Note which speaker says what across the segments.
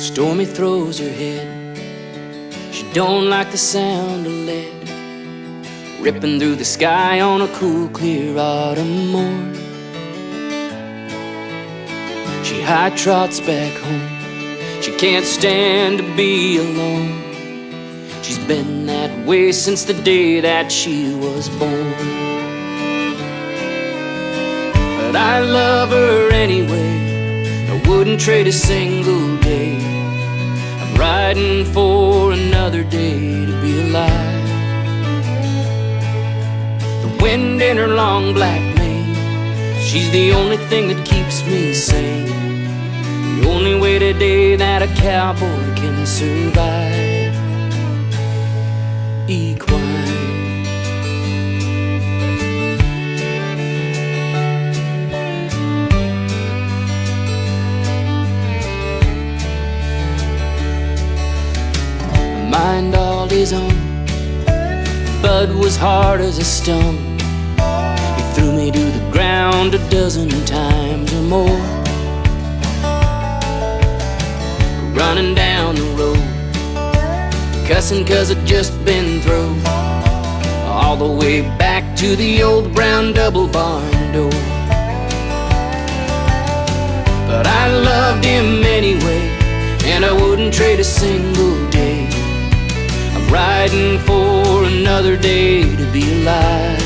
Speaker 1: Stormy throws her head. She don't like the sound of lead ripping through the sky on a cool, clear autumn morn. She high-trots back home. She can't stand to be alone. She's been that way since the day that she was born. But I love her anyway. I wouldn't trade a single day. I'm riding for another day to be alive. The wind in her long black mane, she's the only thing that keeps me sane. The only way today that a cowboy can survive. Equine. Mind all his own. Bud was hard as a stone. He threw me to the ground a dozen times or more. Running down the road, cussing 'cause I'd just been thrown all the way back to the old brown double barn door. But I loved him anyway, and I wouldn't trade a single day. I'm riding for another day to be alive.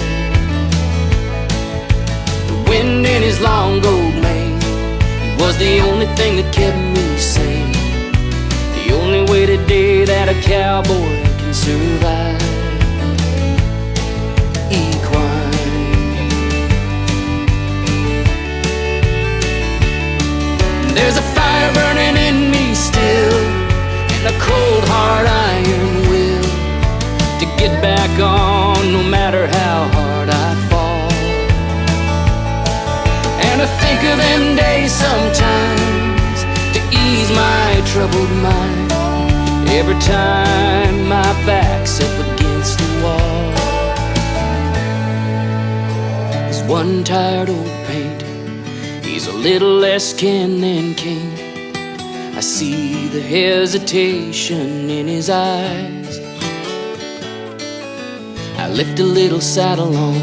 Speaker 1: The wind in his long gold mane, he was the only thing that kept me sane. The only way today that a cowboy can survive. Equine. There's a fire burning in me still, and a cold hard iron will to get back on no matter how hard I fall. And I think of them days sometimes to ease my troubled mind. Every time my back's up against the wall. He's one tired old paint. He's a little less kin than king. I see the hesitation in his eyes. I lift a little saddle on.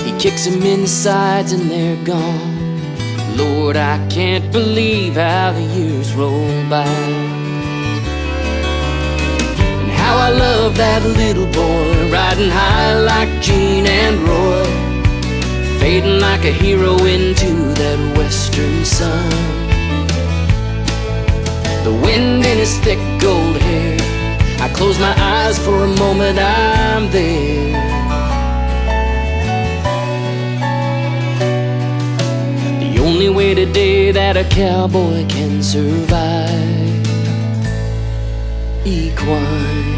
Speaker 1: He kicks him in the sides and they're gone. Lord, I can't believe how the years roll by. And how I love that little boy, riding high like Gene and Roy, fading like a hero into that western sun. The wind in his thick gold hair, I close my eyes for a moment, I'm there. The only way today that a cowboy can survive. Equine.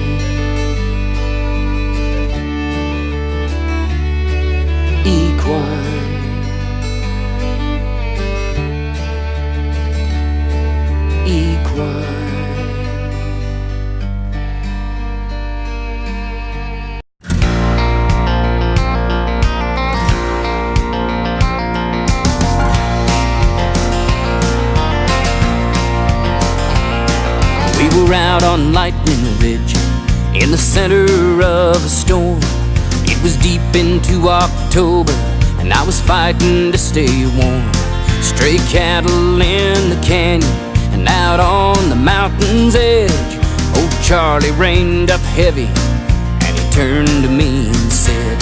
Speaker 1: Equine. Equine. We were out on Lightning Ridge in the center of a storm. It was deep into October and I was fighting to stay warm. Stray cattle in the canyon and out on the mountain's edge. Old Charlie reined up heavy and he turned to me and said,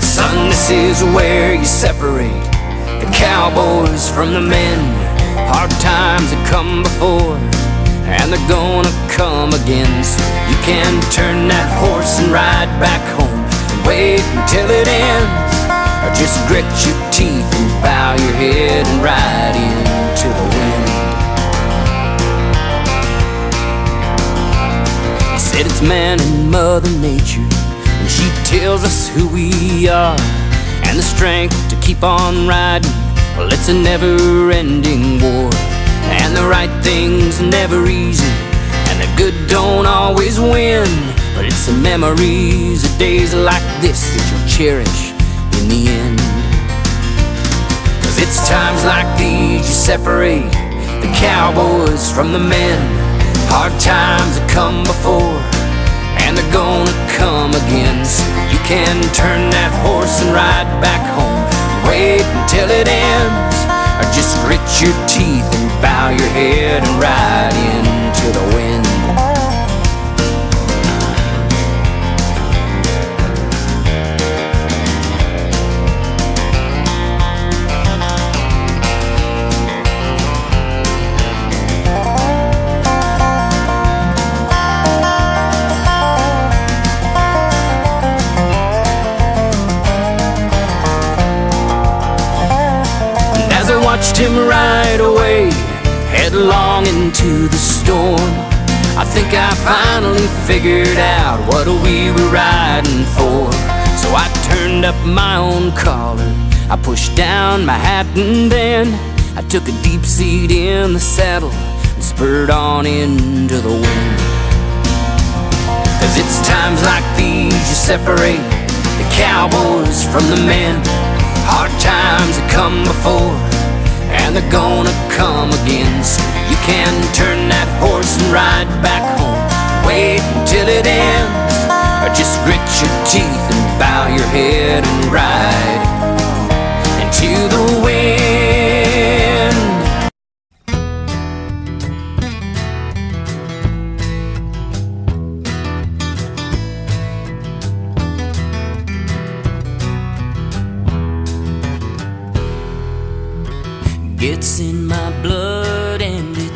Speaker 1: "Son, this is where you separate the cowboys from the men. Hard times have come before and they're gonna come again. So you can turn that horse and ride back home and wait until it ends, or just grit your teeth and bow your head and ride into the wind." He said it's man and Mother Nature, and she tells us who we are, and the strength to keep on riding, well, it's a never-ending war. And the right thing's never easy, and the good don't always win. But it's the memories of days like this that you'll cherish in the end. 'Cause it's times like these you separate the cowboys from the men. Hard times have come before, and they're gonna come again. So you can turn that horse and ride back home. Wait until it ends, or just grit your teeth and bow your head and ride into the wind. Watched him ride away, headlong into the storm. I think I finally figured out what we were riding for. So I turned up my own collar, I pushed down my hat, and then I took a deep seat in the saddle and spurred on into the wind. 'Cause it's times like these you separate the cowboys from the men. Hard times have come before, and they're gonna come again. So you can turn that horse and ride back home. Wait until it ends, or just grit your teeth and bow your head and ride into the wind. Gets in my blood and it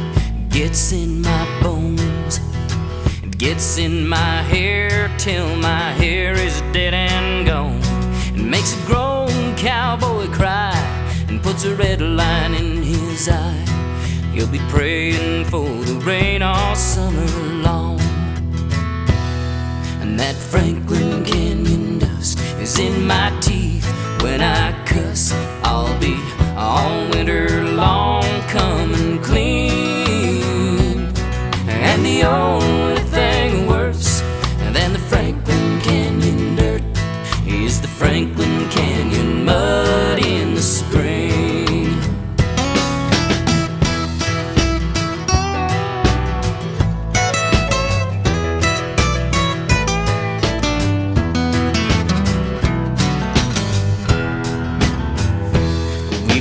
Speaker 1: gets in my bones. It gets in my hair till my hair is dead and gone. It makes a grown cowboy cry and puts a red line in his eye. He'll be praying for the rain all summer long. And that Franklin Canyon dust is in my teeth when I cuss. I'll be all winter long coming clean. And the only thing worse than the Franklin Canyon dirt is the Franklin Canyon mud in the spring.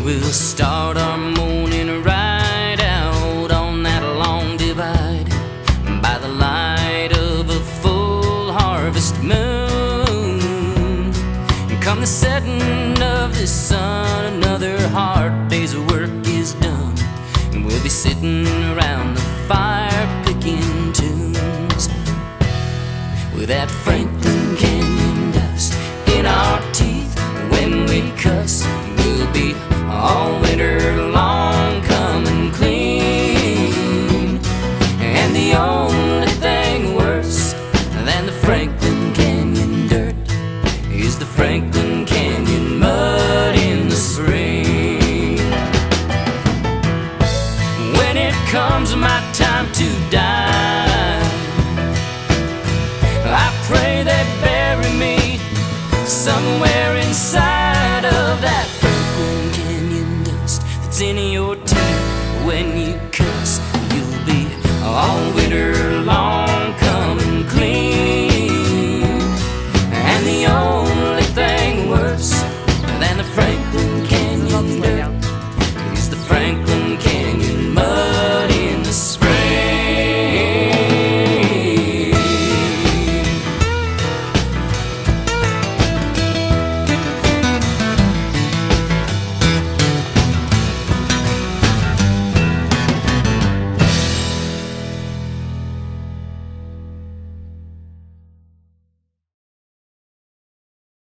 Speaker 1: We'll start our morning ride out on that long divide by the light of a full harvest moon. And come the setting of the sun, another hard day's work is done, and we'll be sitting around the fire picking tunes with that Franklin Canyon dust in our teeth. When we cuss, we'll be all winter long coming clean. And the only thing worse than the Franklin Canyon dirt is the Franklin Canyon mud in the spring. When it comes my time to die, I pray they bury me somewhere inside of that Franklin Canyon dust that's in